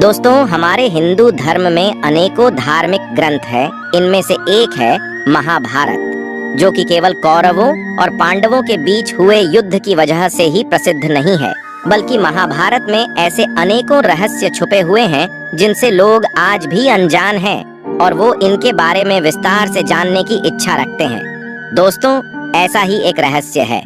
दोस्तों, हमारे हिंदू धर्म में अनेकों धार्मिक ग्रंथ हैं। इनमें से एक है महाभारत, जो कि केवल कौरवों और पांडवों के बीच हुए युद्ध की वजह से ही प्रसिद्ध नहीं है, बल्कि महाभारत में ऐसे अनेकों रहस्य छुपे हुए हैं जिनसे लोग आज भी अनजान हैं और वो इनके बारे में विस्तार से जानने की इच्छा रखते हैं। दोस्तों, ऐसा ही एक रहस्य है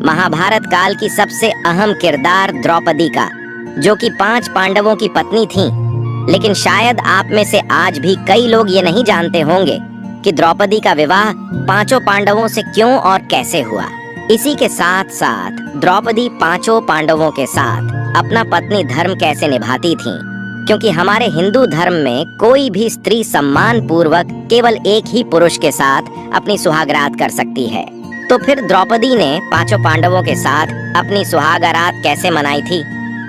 महाभारत काल की सबसे अहम किरदार द्रौपदी का, जो कि 5 पांडवों की पत्नी थीं। लेकिन शायद आप में से आज भी कई लोग ये नहीं जानते होंगे कि द्रौपदी का विवाह 5 पांडवों से क्यों और कैसे हुआ। इसी के साथ साथ द्रौपदी 5 पांडवों के साथ अपना पत्नी धर्म कैसे निभाती थीं, क्योंकि हमारे हिंदू धर्म में कोई भी स्त्री सम्मान पूर्वक केवल एक ही पुरुष के साथ अपनी सुहागरात कर सकती है। तो फिर द्रौपदी ने 5 पांडवों के साथ अपनी सुहागरात कैसे मनाई थी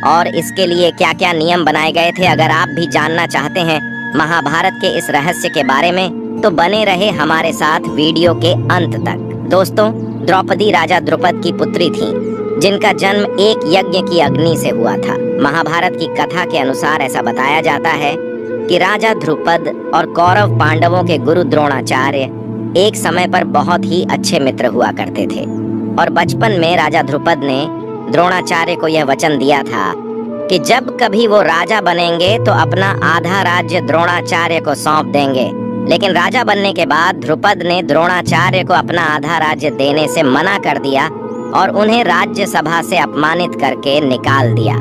और इसके लिए क्या क्या नियम बनाए गए थे, अगर आप भी जानना चाहते हैं महाभारत के इस रहस्य के बारे में, तो बने रहे हमारे साथ वीडियो के अंत तक। दोस्तों, द्रौपदी राजा द्रुपद की पुत्री थीं, जिनका जन्म एक यज्ञ की अग्नि से हुआ था। महाभारत की कथा के अनुसार ऐसा बताया जाता है कि राजा द्रुपद और कौरव पांडवों के गुरु द्रोणाचार्य एक समय पर बहुत ही अच्छे मित्र हुआ करते थे और बचपन में राजा द्रुपद ने द्रोणाचार्य को यह वचन दिया था कि जब कभी वो राजा बनेंगे तो अपना आधा राज्य द्रोणाचार्य को सौंप देंगे। लेकिन राजा बनने के बाद द्रुपद ने द्रोणाचार्य को अपना आधा राज्य देने से मना कर दिया और उन्हें राज्य सभा से अपमानित करके निकाल दिया।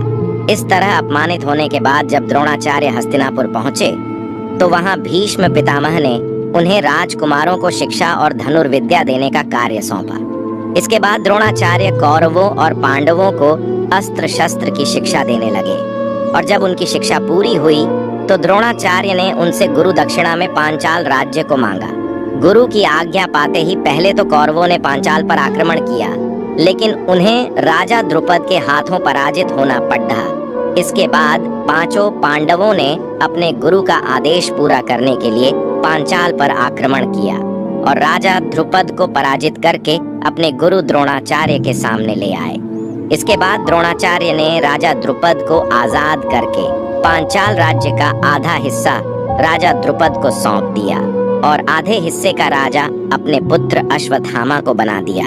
इस तरह अपमानित होने के बाद जब द्रोणाचार्य हस्तिनापुर पहुंचे तो वहां भीष्म पितामह ने उन्हें राजकुमारों को शिक्षा और धनुर्विद्या देने का कार्य सौंपा। इसके बाद द्रोणाचार्य कौरवों और पांडवों को अस्त्र शस्त्र की शिक्षा देने लगे और जब उनकी शिक्षा पूरी हुई तो द्रोणाचार्य ने उनसे गुरु दक्षिणा में पांचाल राज्य को मांगा। गुरु की आज्ञा पाते ही पहले तो कौरवों ने पांचाल पर आक्रमण किया, लेकिन उन्हें राजा द्रुपद के हाथों पराजित होना पड़ा। इसके बाद 5 पांडवों ने अपने गुरु का आदेश पूरा करने के लिए पांचाल पर आक्रमण किया और राजा द्रुपद को पराजित करके अपने गुरु द्रोणाचार्य के सामने ले आए। इसके बाद द्रोणाचार्य ने राजा द्रुपद को आजाद करके पांचाल राज्य का आधा हिस्सा राजा द्रुपद को सौंप दिया और आधे हिस्से का राजा अपने पुत्र अश्वत्थामा को बना दिया।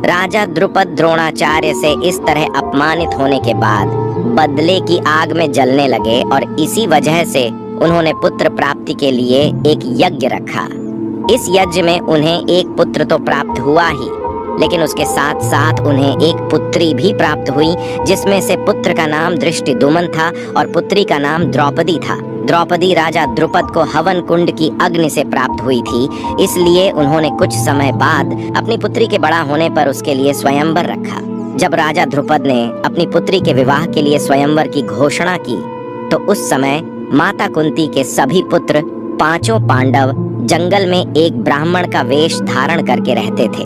राजा द्रुपद द्रोणाचार्य से इस तरह अपमानित होने के बाद बदले की आग में जलने लगे और इसी वजह से उन्होंने पुत्र प्राप्ति के लिए एक यज्ञ रखा। इस यज्ञ में उन्हें एक पुत्र तो प्राप्त हुआ ही, लेकिन उसके साथ साथ उन्हें एक पुत्री भी प्राप्त हुई, जिसमें से पुत्र का नाम दृष्टिद्युम्न था और पुत्री का नाम द्रौपदी था। द्रौपदी राजा द्रुपद को हवन कुंड की अग्नि से प्राप्त हुई थी, इसलिए उन्होंने कुछ समय बाद अपनी पुत्री के बड़ा होने पर उसके लिए स्वयंवर रखा। जब राजा द्रुपद ने अपनी पुत्री के विवाह के लिए स्वयंवर की घोषणा की तो उस समय माता कुंती के सभी पुत्र 5 पांडव जंगल में एक ब्राह्मण का वेश धारण करके रहते थे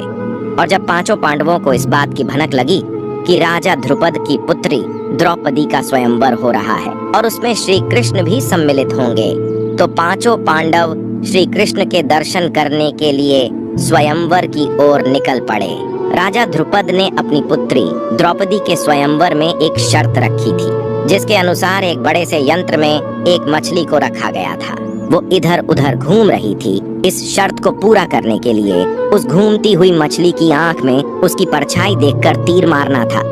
और जब 5 पांडवों को इस बात की भनक लगी कि राजा द्रुपद की पुत्री द्रौपदी का स्वयंवर हो रहा है और उसमें श्री कृष्ण भी सम्मिलित होंगे, तो 5 पांडव श्री कृष्ण के दर्शन करने के लिए स्वयंवर की ओर निकल पड़े। राजा द्रुपद ने अपनी पुत्री द्रौपदी के स्वयंवर में एक शर्त रखी थी, जिसके अनुसार एक बड़े से यंत्र में एक मछली को रखा गया था। वो इधर उधर घूम रही थी। इस शर्त को पूरा करने के लिए उस घूमती हुई मछली की आंख में उसकी परछाई देखकर तीर मारना था।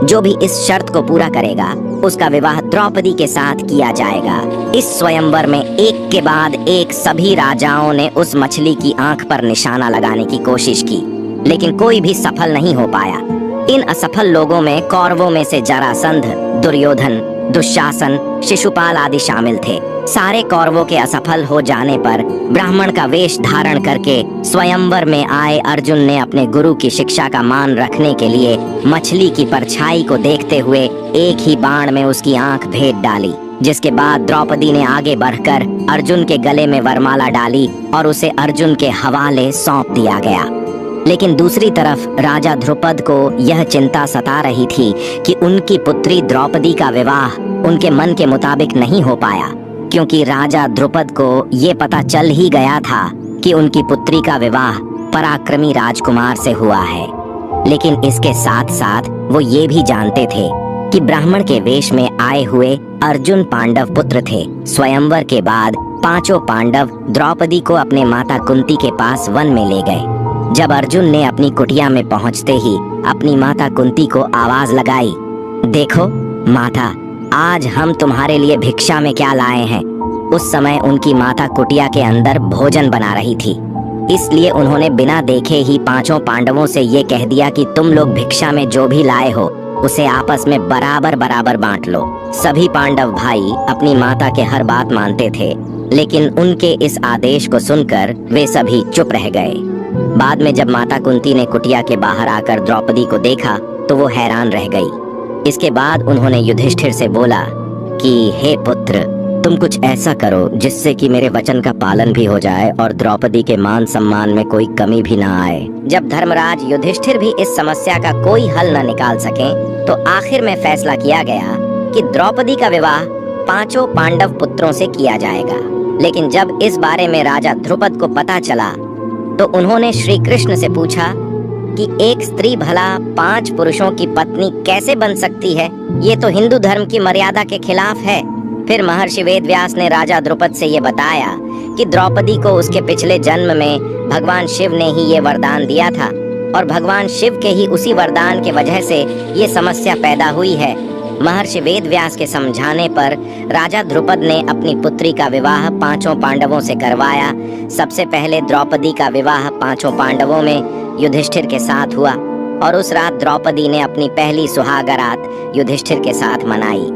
जो भी इस शर्त को पूरा करेगा उसका विवाह द्रौपदी के साथ किया जाएगा। इस स्वयंवर में एक के बाद एक सभी राजाओं ने उस मछली की आंख पर निशाना लगाने की कोशिश की, लेकिन कोई भी सफल नहीं हो पाया। इन असफल लोगों में कौरवों में से जरासंध, दुर्योधन, दुशासन, शिशुपाल आदि शामिल थे। सारे कौरवों के असफल हो जाने पर ब्राह्मण का वेश धारण करके स्वयंवर में आए अर्जुन ने अपने गुरु की शिक्षा का मान रखने के लिए मछली की परछाई को देखते हुए एक ही बाण में उसकी आंख भेद डाली, जिसके बाद द्रौपदी ने आगे बढ़कर अर्जुन के गले में वरमाला डाली और उसे अर्जुन के हवाले सौंप दिया गया। लेकिन दूसरी तरफ राजा द्रुपद को यह चिंता सता रही थी कि उनकी पुत्री द्रौपदी का विवाह उनके मन के मुताबिक नहीं हो पाया, क्योंकि राजा द्रुपद को ये पता चल ही गया था कि उनकी पुत्री का विवाह पराक्रमी राजकुमार से हुआ है। लेकिन इसके साथ साथ वो ये भी जानते थे कि ब्राह्मण के वेश में आए हुए अर्जुन पांडव पुत्र थे। स्वयंवर के बाद पांचों पांडव द्रौपदी को अपने माता कुंती के पास वन में ले गए। जब अर्जुन ने अपनी कुटिया में पहुंचते ही अपनी माता कुंती को आवाज लगाई, देखो माता, आज हम तुम्हारे लिए भिक्षा में क्या लाए हैं। उस समय उनकी माता कुटिया के अंदर भोजन बना रही थी, इसलिए उन्होंने बिना देखे ही पांचों पांडवों से ये कह दिया कि तुम लोग भिक्षा में जो भी लाए हो उसे आपस में बराबर बराबर बांट लो। सभी पांडव भाई अपनी माता के हर बात मानते थे, लेकिन उनके इस आदेश को सुनकर वे सभी चुप रह गए। बाद में जब माता कुंती ने कुटिया के बाहर आकर द्रौपदी को देखा तो वो हैरान रह गई। इसके बाद उन्होंने युधिष्ठिर से बोला कि हे पुत्र, तुम कुछ ऐसा करो जिससे कि मेरे वचन का पालन भी हो जाए और द्रौपदी के मान सम्मान में कोई कमी भी ना आए। जब धर्मराज युधिष्ठिर भी इस समस्या का कोई हल न निकाल सके तो आखिर में फैसला किया गया कि द्रौपदी का विवाह पांचों पांडव पुत्रों से किया जाएगा। लेकिन जब इस बारे में राजा ध्रुपद को पता चला तो उन्होंने श्री कृष्ण से पूछा कि एक स्त्री भला 5 पुरुषों की पत्नी कैसे बन सकती है? ये तो हिंदू धर्म की मर्यादा के खिलाफ है। फिर महर्षि वेदव्यास ने राजा द्रुपद से ये बताया कि द्रौपदी को उसके पिछले जन्म में भगवान शिव ने ही ये वरदान दिया था और भगवान शिव के ही उसी वरदान के वजह से ये समस्या पैदा हुई है। महर्षि वेदव्यास के समझाने पर राजा द्रुपद ने अपनी पुत्री का विवाह पांचों पांडवों से करवाया। सबसे पहले द्रौपदी का विवाह पांचों पांडवों में युधिष्ठिर के साथ हुआ और उस रात द्रौपदी ने अपनी पहली सुहागरात युधिष्ठिर के साथ मनाई।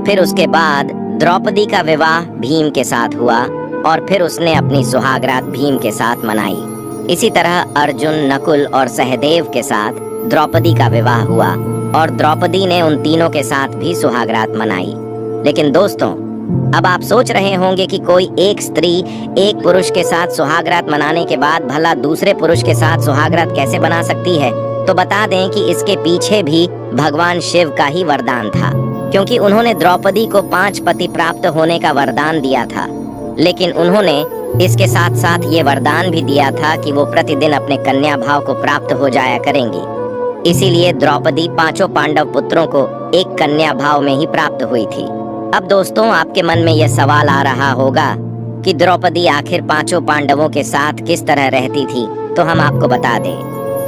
फिर उसके बाद द्रौपदी का विवाह भीम के साथ हुआ और फिर उसने अपनी सुहागरात भीम के साथ मनाई। इसी तरह अर्जुन, नकुल और सहदेव के साथ द्रौपदी का विवाह हुआ और द्रौपदी ने उन तीनों के साथ भी सुहागरात मनाई। लेकिन दोस्तों, अब आप सोच रहे होंगे कि कोई एक स्त्री एक पुरुष के साथ सुहागरात मनाने के बाद भला दूसरे पुरुष के साथ सुहागरात कैसे बना सकती है? तो बता दें कि इसके पीछे भी भगवान शिव का ही वरदान था, क्योंकि उन्होंने द्रौपदी को 5 पति प्राप्त होने का वरदान दिया था। लेकिन उन्होंने इसके साथ साथ ये वरदान भी दिया था कि वो प्रतिदिन अपने कन्या भाव को प्राप्त हो जाया करेंगी। इसीलिए द्रौपदी पांचों पांडव पुत्रों को एक कन्या भाव में ही प्राप्त हुई थी। अब दोस्तों, आपके मन में यह सवाल आ रहा होगा कि द्रौपदी आखिर पांचों पांडवों के साथ किस तरह रहती थी। तो हम आपको बता दें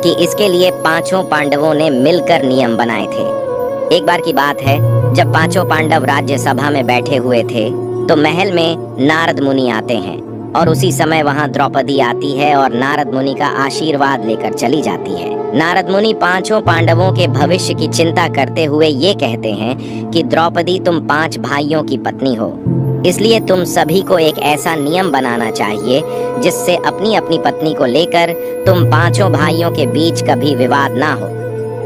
कि इसके लिए पांचों पांडवों ने मिलकर नियम बनाए थे। एक बार की बात है, जब पांचों पांडव राज्य सभा में बैठे हुए थे तो महल में नारद मुनि आते हैं और उसी समय वहां द्रौपदी आती है और नारद मुनि का आशीर्वाद लेकर चली जाती है। नारद मुनि पांचों पांडवों के भविष्य की चिंता करते हुए ये कहते हैं कि द्रौपदी, तुम 5 भाइयों की पत्नी हो, इसलिए तुम सभी को एक ऐसा नियम बनाना चाहिए जिससे अपनी अपनी पत्नी को लेकर तुम पांचों भाइयों के बीच कभी विवाद ना हो,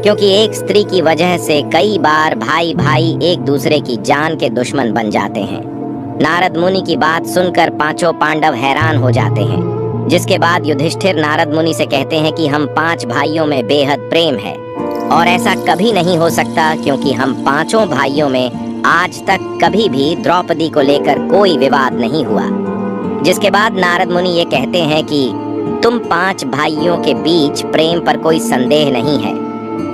क्योंकि एक स्त्री की वजह से कई बार भाई भाई एक दूसरे की जान के दुश्मन बन जाते हैं। नारद मुनि की बात सुनकर पांचों पांडव हैरान हो जाते हैं, जिसके बाद युधिष्ठिर नारद मुनि से कहते हैं कि हम 5 भाइयों में बेहद प्रेम है और ऐसा कभी नहीं हो सकता, क्योंकि हम पांचों भाइयों में आज तक कभी भी द्रौपदी को लेकर कोई विवाद नहीं हुआ। जिसके बाद नारद मुनि ये कहते हैं कि तुम 5 भाइयों के बीच प्रेम पर कोई संदेह नहीं है।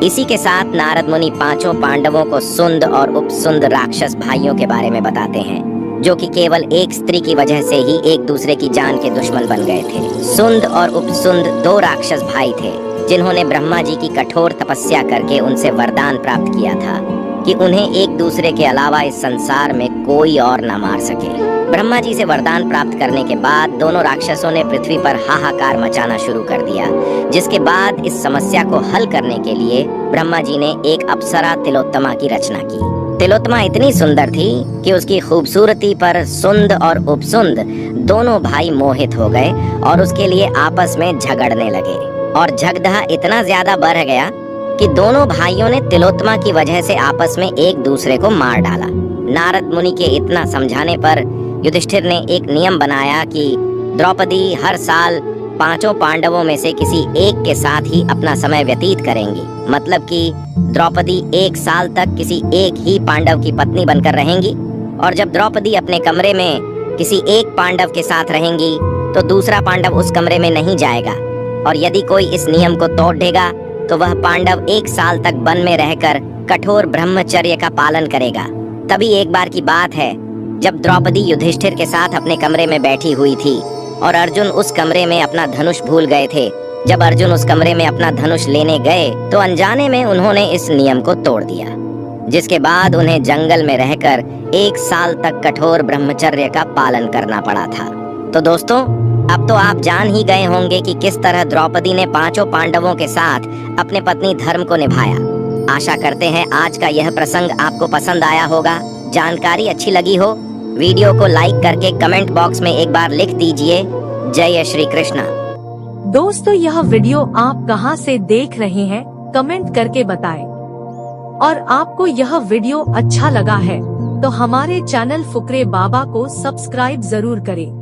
इसी के साथ नारद मुनि पांचों पांडवों को सुंद और उपसुंद राक्षस भाइयों के बारे में बताते हैं, जो कि केवल एक स्त्री की वजह से ही एक दूसरे की जान के दुश्मन बन गए थे। सुंद और उपसुंद 2 राक्षस भाई थे जिन्होंने ब्रह्मा जी की कठोर तपस्या करके उनसे वरदान प्राप्त किया था कि उन्हें एक दूसरे के अलावा इस संसार में कोई और न मार सके। ब्रह्मा जी से वरदान प्राप्त करने के बाद दोनों राक्षसों ने पृथ्वी पर हाहाकार मचाना शुरू कर दिया, जिसके बाद इस समस्या को हल करने के लिए ब्रह्मा जी ने एक अप्सरा तिलोत्तमा की रचना की। तिलोत्तमा इतनी सुंदर थी कि उसकी खूबसूरती पर सुंद और उपसुंद दोनों भाई मोहित हो गए और उसके लिए आपस में झगड़ने लगे और झगड़ा इतना ज्यादा बढ़ गया कि दोनों भाइयों ने तिलोत्तमा की वजह से आपस में एक दूसरे को मार डाला। नारद मुनि के इतना समझाने पर युधिष्ठिर ने एक नियम बनाया कि द्रौपदी हर साल पांचों पांडवों में से किसी एक के साथ ही अपना समय व्यतीत करेंगी। मतलब कि द्रौपदी 1 साल तक किसी एक ही पांडव की पत्नी बनकर रहेंगी और जब द्रौपदी अपने कमरे में किसी एक पांडव के साथ रहेंगी तो दूसरा पांडव उस कमरे में नहीं जाएगा और यदि कोई इस नियम को तोड़ देगा तो वह पांडव 1 साल तक वन में रहकर कठोर ब्रह्मचर्य का पालन करेगा। तभी एक बार की बात है, जब द्रौपदी युधिष्ठिर के साथ अपने कमरे में बैठी हुई थी और अर्जुन उस कमरे में अपना धनुष भूल गए थे। जब अर्जुन उस कमरे में अपना धनुष लेने गए तो अनजाने में उन्होंने इस नियम को तोड़ दिया, जिसके बाद उन्हें जंगल में रहकर 1 साल तक कठोर ब्रह्मचर्य का पालन करना पड़ा था। तो दोस्तों, अब तो आप जान ही गए होंगे कि किस तरह द्रौपदी ने 5 पांडवों के साथ अपने पत्नी धर्म को निभाया। आशा करते हैं आज का यह प्रसंग आपको पसंद आया होगा। जानकारी अच्छी लगी हो, वीडियो को लाइक करके कमेंट बॉक्स में एक बार लिख दीजिए, जय श्री कृष्णा। दोस्तों, यह वीडियो आप कहां से देख रहे हैं, कमेंट करके बताएं। और आपको यह वीडियो अच्छा लगा है तो हमारे चैनल फुकरे बाबा को सब्सक्राइब जरूर करें।